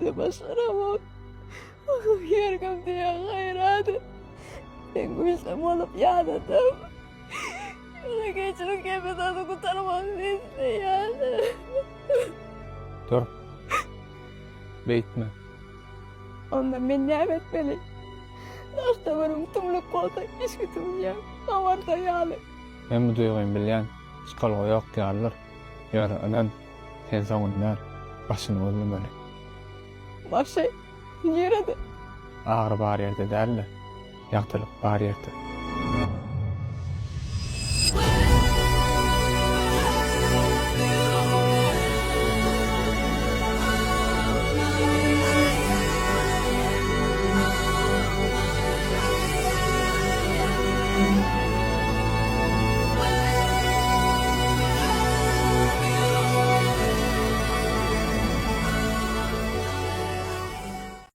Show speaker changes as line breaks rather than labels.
de başaramam. Yergim diye hayradı. Ben gülsem olup yanadım. Yola geçirin kefes adı kurtarmam bizde yani.
Dur. Beytme.
Ondan ben ne etmeli? Nasıl benim tümlük kolda iş gütümlüyem. Avarda yani.
Ben bu duyguyu bilýän, şykalygy ýok diýerler. Ýöre önen sen soňundan başyny öldürmeli.
Başay, yürüdü.
Agyry bar ýerde däl, ýagtylyk bar ýerde.